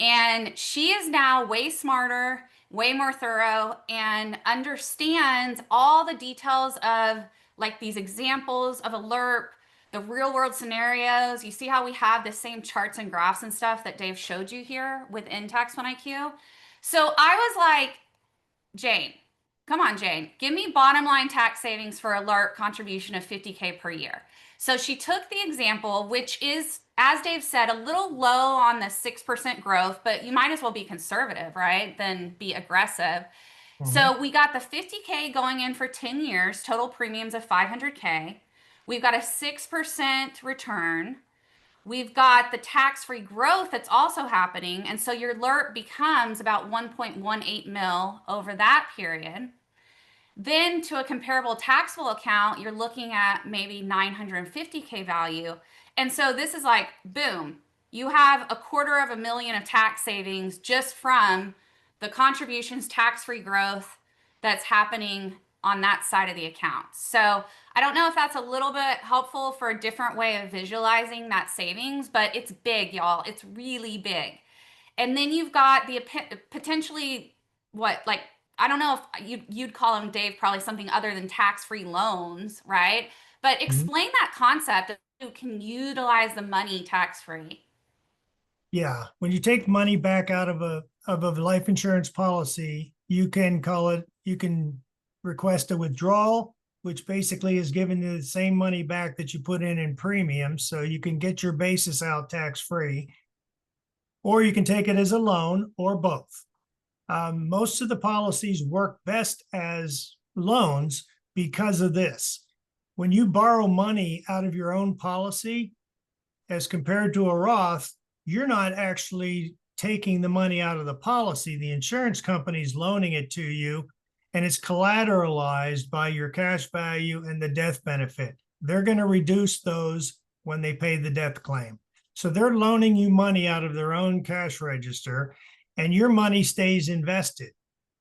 Speaker 2: and she is now way smarter, way more thorough, and understands all the details of like these examples of a LIRP, the real world scenarios. You see how we have the same charts and graphs and stuff that Dave showed you here within TaxPlanIQ? So I was like, Jane, come on, Jane, give me bottom line tax savings for a LIRP contribution of 50K per year. So she took the example, which is, as Dave said, a little low on the 6% growth, but you might as well be conservative, right? Than be aggressive. So we got the 50K going in for 10 years, total premiums of 500K. We've got a 6% return. We've got the tax-free growth that's also happening. And so your LIRP becomes about 1.18 mil over that period. Then to a comparable taxable account, you're looking at maybe 950K value. And so this is like, boom, you have $250,000 of tax savings just from the contributions, tax-free growth that's happening on that side of the account. So I don't know if that's a little bit helpful for a different way of visualizing that savings, but it's big, y'all. It's really big. And then you've got the potentially what, like, I don't know if you'd call them, Dave, probably something other than tax-free loans, right? But explain that concept that you can utilize the money tax-free.
Speaker 1: yeah. When you take money back out of a life insurance policy, you can request a withdrawal, which basically is giving you the same money back that you put in premiums. So you can get your basis out tax-free, or you can take it as a loan, or both. Most of the policies work best as loans because of this. When you borrow money out of your own policy, as compared to a Roth, you're not actually taking the money out of the policy. The insurance company's loaning it to you, and it's collateralized by your cash value and the death benefit. They're going to reduce those when they pay the death claim. So they're loaning you money out of their own cash register, and your money stays invested.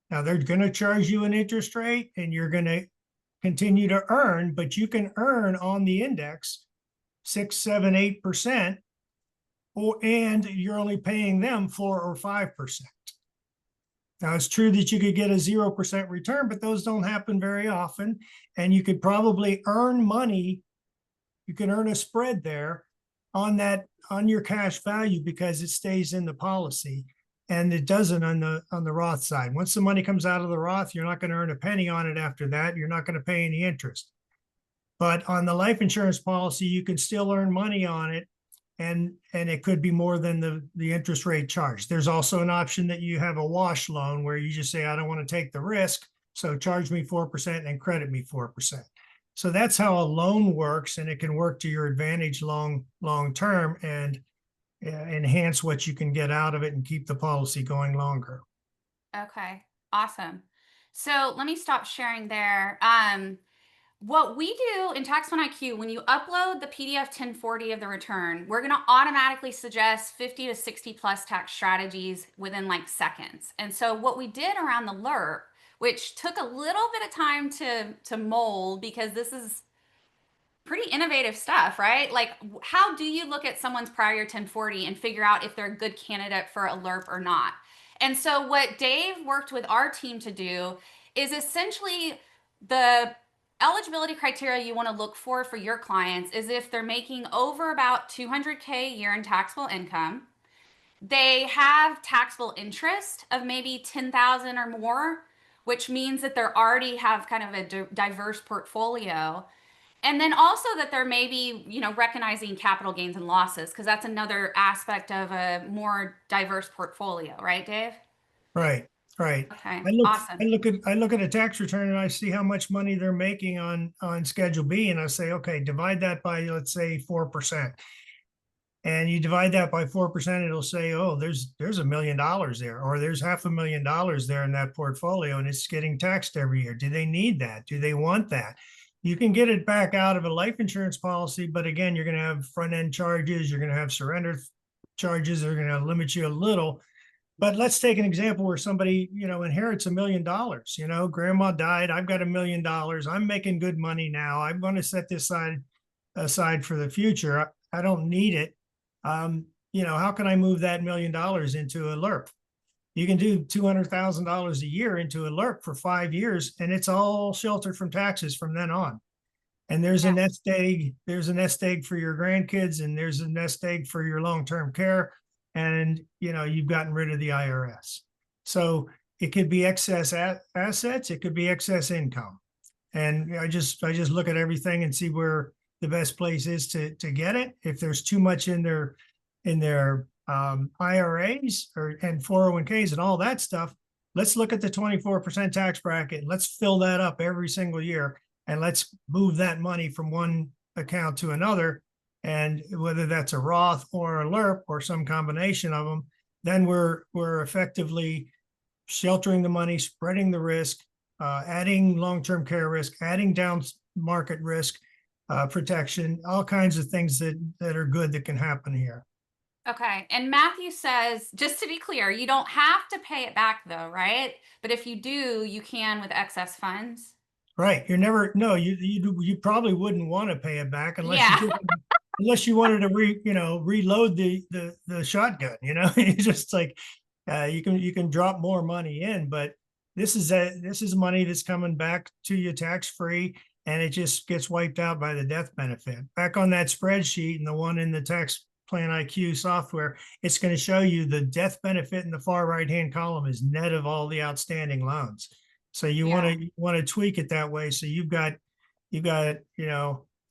Speaker 1: Now they're going to charge you an interest rate, and you're going to continue to earn, but you can earn on the index 6, 7, 8%, and you're only paying them 4 or 5%. Now it's true that you could get a 0% return, but those don't happen very often. And you could probably earn money. You can earn a spread there on your cash value because it stays in the policy, and it doesn't on the Roth side. Once the money comes out of the Roth, you're not going to earn a penny on it after that. You're not going to pay any interest. But on the life insurance policy, you can still earn money on it, and it could be more than the interest rate charged. There's also an option that you have a wash loan where you just say, I don't want to take the risk, so charge me 4% and credit me 4%. So that's how a loan works, and it can work to your advantage long term and enhance what you can get out of it and keep the policy going longer.
Speaker 2: Okay, awesome. So let me stop sharing there. What we do in TaxPlanIQ, when you upload the PDF 1040 of the return, we're going to automatically suggest 50 to 60 plus tax strategies within like seconds. And so what we did around the LIRP, which took a little bit of time to mold because this is pretty innovative stuff, right? Like, how do you look at someone's prior 1040 and figure out if they're a good candidate for a LIRP or not? And so what Dave worked with our team to do is essentially the eligibility criteria you want to look for your clients is if they're making over about 200K a year in taxable income, they have taxable interest of maybe 10,000 or more, which means that they already have kind of a diverse portfolio. And then also that they're maybe, recognizing capital gains and losses, because that's another aspect of a more diverse portfolio, right, Dave?
Speaker 1: Right, right.
Speaker 2: Okay,
Speaker 1: I look,
Speaker 2: awesome.
Speaker 1: I look at a tax return and I see how much money they're making on Schedule B, and I say, okay, divide that by, let's say, 4%. And you divide that by 4%, it'll say, oh, there's $1 million there, or there's $500,000 there in that portfolio, and it's getting taxed every year. Do they need that? Do they want that? You can get it back out of a life insurance policy, but again, you're going to have front end charges, you're going to have surrender charges, they're going to limit you a little. But let's take an example where somebody, inherits $1 million. Grandma died, I've got $1 million, I'm making good money now, I'm going to set this aside for the future. I don't need it. How can I move that $1 million into a LIRP? You can do $200,000 a year into a LIRP for 5 years, and it's all sheltered from taxes from then on. And there's a nest egg. There's a nest egg for your grandkids, and there's a nest egg for your long-term care. And you've gotten rid of the IRS. So it could be excess assets. It could be excess income. And I just look at everything and see where the best place is to get it. If there's too much in their IRAs and 401ks and all that stuff, let's look at the 24% tax bracket. Let's fill that up every single year, and let's move that money from one account to another. And whether that's a Roth or a LIRP or some combination of them, then we're effectively sheltering the money, spreading the risk, adding long-term care risk, adding down market risk, protection, all kinds of things that are good that can happen here.
Speaker 2: Okay. And Matthew says, just to be clear, you don't have to pay it back though, right? But if you do, you can with excess funds.
Speaker 1: Right. You probably wouldn't want to pay it back
Speaker 2: Yeah.
Speaker 1: unless you wanted to reload the shotgun, it's just like, you can drop more money in, but this is money that's coming back to you tax-free, and it just gets wiped out by the death benefit. Back on that spreadsheet and the one in the TaxPlanIQ software, it's going to show you the death benefit in the far right-hand column is net of all the outstanding loans. So you want to tweak it that way. So you've got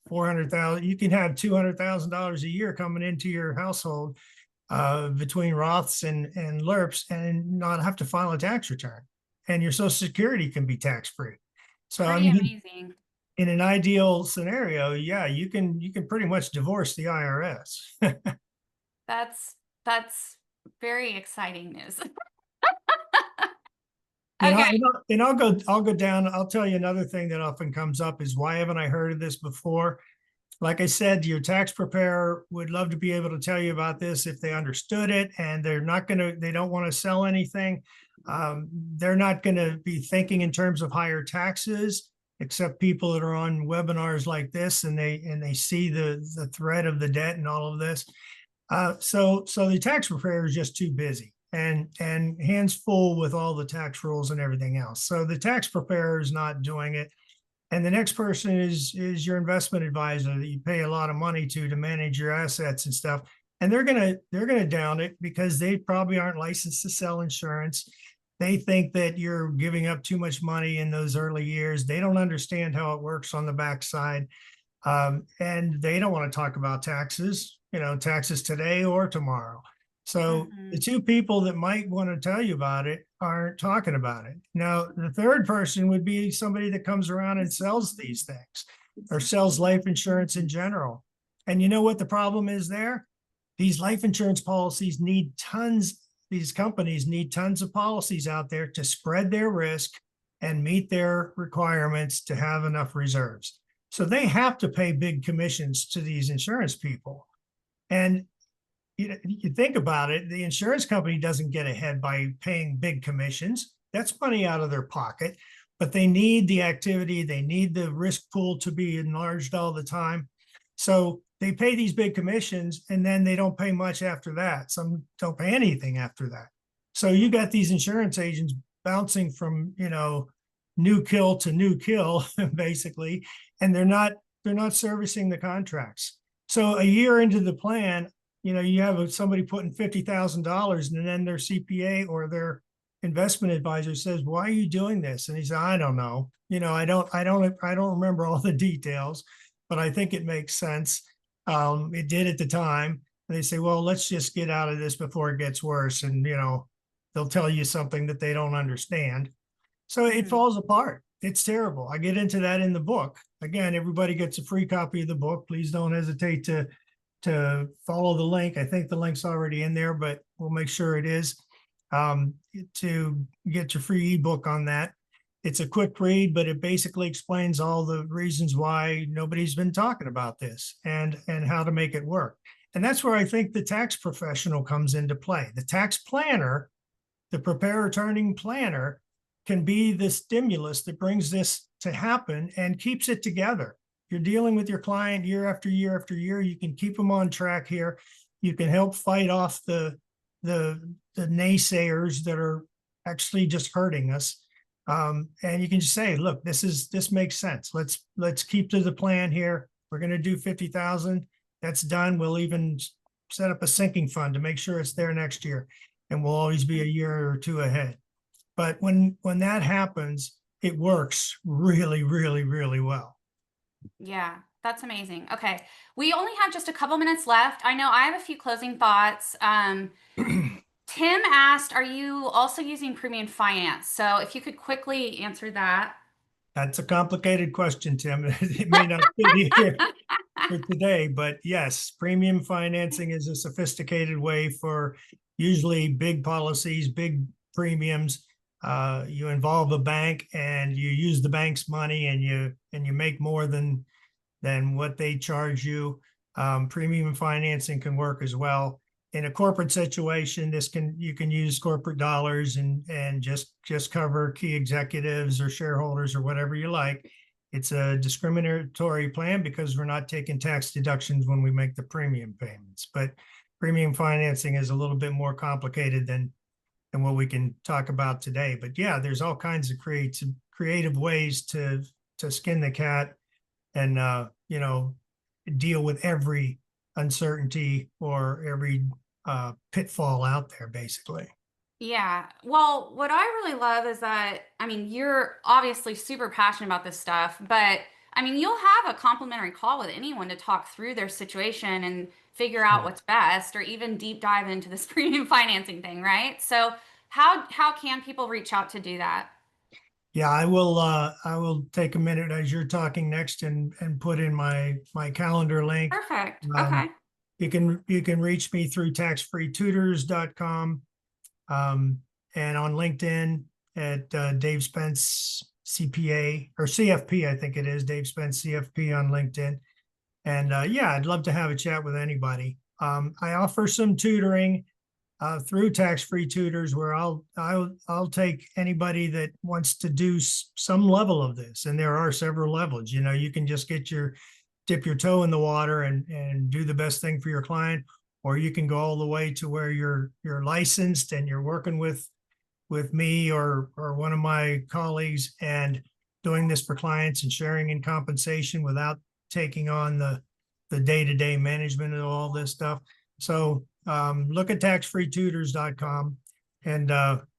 Speaker 1: 400,000. You can have $200,000 a year coming into your household between Roths and LIRPs, and not have to file a tax return, and your Social Security can be tax-free. So
Speaker 2: pretty amazing.
Speaker 1: In an ideal scenario, you can pretty much divorce the IRS.
Speaker 2: That's very exciting news.
Speaker 1: And I'll go down. I'll tell you another thing that often comes up is, why haven't I heard of this before? Like I said, your tax preparer would love to be able to tell you about this if they understood it, and they don't want to sell anything. They're not going to be thinking in terms of higher taxes, except people that are on webinars like this, and they see the threat of the debt and all of this. So the tax preparer is just too busy and hands full with all the tax rules and everything else. So the tax preparer is not doing it. And the next person is your investment advisor that you pay a lot of money to manage your assets and stuff. And they're gonna down it because they probably aren't licensed to sell insurance. They think that you're giving up too much money in those early years. They don't understand how it works on the backside. And they don't want to talk about taxes, taxes today or tomorrow. So the two people that might want to tell you about it aren't talking about it. Now, the third person would be somebody that comes around and sells these things or sells life insurance in general. And you know what the problem is there? These life insurance policies these companies need tons of policies out there to spread their risk and meet their requirements to have enough reserves. So they have to pay big commissions to these insurance people. And you think about it, the insurance company doesn't get ahead by paying big commissions. That's money out of their pocket, but they need the activity. They need the risk pool to be enlarged all the time. So they pay these big commissions, and then they don't pay much after that. Some don't pay anything after that. So you got these insurance agents bouncing from, new kill to new kill, basically, and they're not servicing the contracts. So a year into the plan, you know, you have somebody putting $50,000 and then their CPA or their investment advisor says, "Why are you doing this?" And he said, "I don't know. You know, I don't remember all the details, but I think it makes sense. It did at the time." And they say, "Well, let's just get out of this before it gets worse." And, you know, they'll tell you something that they don't understand. So it falls apart. It's terrible. I get into that in the book. Again, everybody gets a free copy of the book. Please don't hesitate to follow the link. I think the link's already in there, but we'll make sure it is, to get your free ebook on that. It's a quick read, but it basically explains all the reasons why nobody's been talking about this and how to make it work. And that's where I think the tax professional comes into play. The tax planner, the preparer turning planner, can be the stimulus that brings this to happen and keeps it together. You're dealing with your client year after year after year. You can keep them on track here. You can help fight off the naysayers that are actually just hurting us. And you can just say, look, this makes sense. Let's keep to the plan here. We're going to do 50,000. That's done. We'll even set up a sinking fund to make sure it's there next year. And we'll always be a year or two ahead. But when that happens, it works really, really, really well.
Speaker 2: Yeah, that's amazing. Okay. We only have just a couple minutes left. I know I have a few closing thoughts. Tim asked, are you also using premium finance? So if you could quickly answer that.
Speaker 1: That's a complicated question, Tim. It may not fit here for today, but yes, premium financing is a sophisticated way for usually big policies, big premiums. You involve a bank and you use the bank's money and you make more than what they charge you. Premium financing can work as well. In a corporate situation, you can use corporate dollars and just cover key executives or shareholders or whatever you like. It's a discriminatory plan because we're not taking tax deductions when we make the premium payments. But premium financing is a little bit more complicated than what we can talk about today. But yeah, there's all kinds of creative ways to skin the cat and you know, deal with every uncertainty or every pitfall out there, basically.
Speaker 2: Yeah. Well, what I really love is that, I mean, you're obviously super passionate about this stuff, but I mean, you'll have a complimentary call with anyone to talk through their situation and figure out what's best, or even deep dive into this premium financing thing, right? So how can people reach out to do that?
Speaker 1: Yeah, I will take a minute as you're talking next and put in my calendar link.
Speaker 2: Perfect. Okay.
Speaker 1: You can reach me through taxfreetutors.com, and on LinkedIn at Dave Spence CPA or CFP, I think it is Dave Spence CFP on LinkedIn. And yeah, I'd love to have a chat with anybody. I offer some tutoring through Tax-Free Tutors, where I'll take anybody that wants to do some level of this, and there are several levels. You know, you can just dip your toe in the water and do the best thing for your client, or you can go all the way to where you're licensed and you're working with me or one of my colleagues and doing this for clients and sharing in compensation without taking on the day-to-day management of all this stuff. So look at taxfreetutors.com, and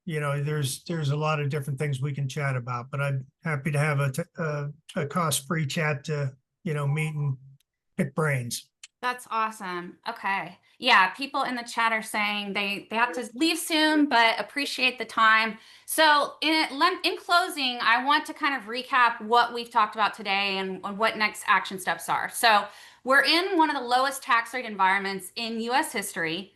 Speaker 1: you know, there's a lot of different things we can chat about, but I'm happy to have a cost-free chat to, you know, meet and pick brains.
Speaker 2: That's awesome. Okay. Yeah, people in the chat are saying they have to leave soon, but appreciate the time. So in closing, I want to kind of recap what we've talked about today and what next action steps are. So we're in one of the lowest tax rate environments in US history,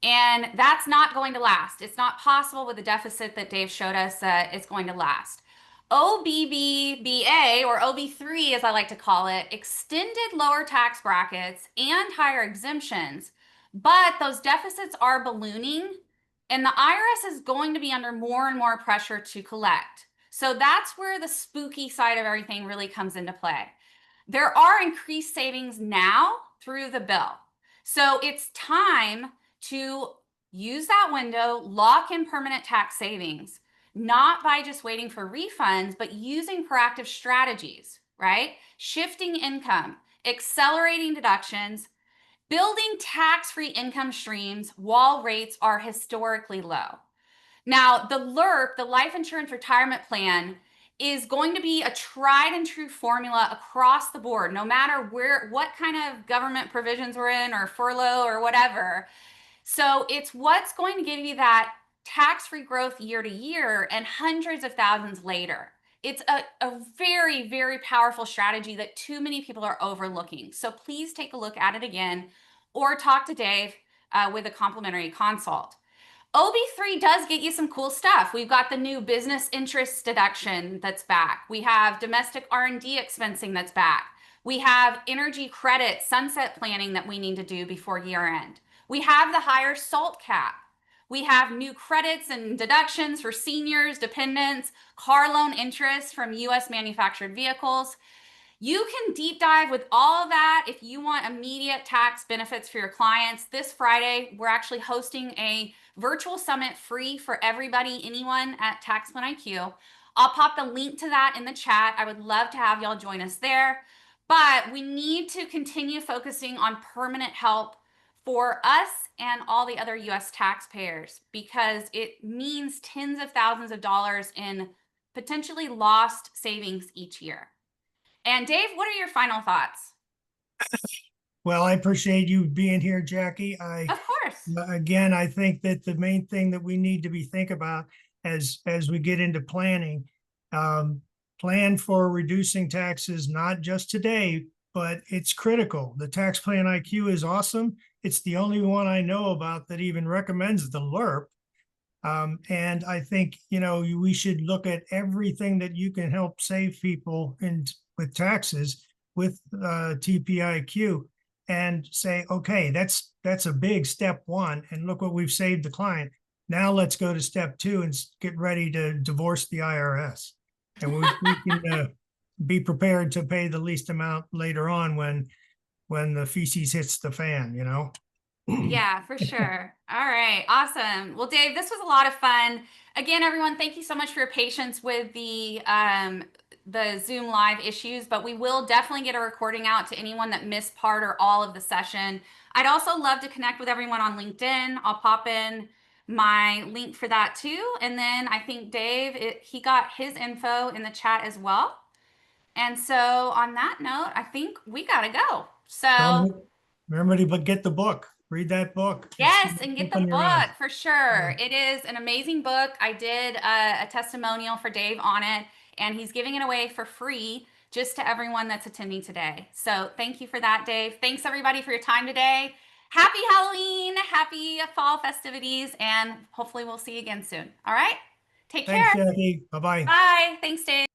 Speaker 2: and that's not going to last. It's not possible with the deficit that Dave showed us that it's going to last. OBBBA, or OB3 as I like to call it, extended lower tax brackets and higher exemptions, but those deficits are ballooning and the IRS is going to be under more and more pressure to collect. So that's where the spooky side of everything really comes into play. There are increased savings now through the bill. So it's time to use that window, lock in permanent tax savings. not by just waiting for refunds, but using proactive strategies, right? Shifting income, accelerating deductions, building tax-free income streams while rates are historically low. Now, the LIRP, the Life Insurance Retirement Plan, is going to be a tried and true formula across the board, no matter what kind of government provisions we're in or furlough or whatever. So it's what's going to give you that tax-free growth year to year and hundreds of thousands later. It's a very, very powerful strategy that too many people are overlooking. So please take a look at it again or talk to Dave with a complimentary consult. OB3 does get you some cool stuff. We've got the new business interest deduction that's back. We have domestic R&D expensing that's back. We have energy credit sunset planning that we need to do before year end. We have the higher SALT cap. We have new credits and deductions for seniors, dependents, car loan interest from US manufactured vehicles. You can deep dive with all of that if you want immediate tax benefits for your clients. This Friday, we're actually hosting a virtual summit free for everybody, anyone at TaxPlanIQ. I'll pop the link to that in the chat. I would love to have y'all join us there. But we need to continue focusing on permanent help for us and all the other US taxpayers, because it means tens of thousands of dollars in potentially lost savings each year. And Dave, what are your final thoughts?
Speaker 1: Well, I appreciate you being here, Jackie.
Speaker 2: Of course.
Speaker 1: Again, I think that the main thing that we need to be think about as we get into planning, plan for reducing taxes, not just today, but it's critical. The TaxPlanIQ is awesome. It's the only one I know about that even recommends the LIRP. And I think, we should look at everything that you can help save people with taxes with TPIQ and say, okay, that's a big step one. And look what we've saved the client. Now let's go to step two and get ready to divorce the IRS. And we can be prepared to pay the least amount later on when the feces hits the fan,
Speaker 2: Yeah, for sure. All right. Awesome. Well, Dave, this was a lot of fun. Again, everyone, thank you so much for your patience with the Zoom live issues, but we will definitely get a recording out to anyone that missed part or all of the session. I'd also love to connect with everyone on LinkedIn. I'll pop in my link for that too. And then I think Dave, he got his info in the chat as well. And so on that note, I think we got to go. So
Speaker 1: remember to get the book. Read that book.
Speaker 2: Yes, and get the book for sure. Yeah. It is an amazing book. I did a testimonial for Dave on it, and he's giving it away for free just to everyone that's attending today. So thank you for that, Dave. Thanks everybody for your time today. Happy Halloween, happy fall festivities, and hopefully we'll see you again soon. All right, take care.
Speaker 1: Thanks, Jackie. Bye-bye.
Speaker 2: Bye. Thanks, Dave.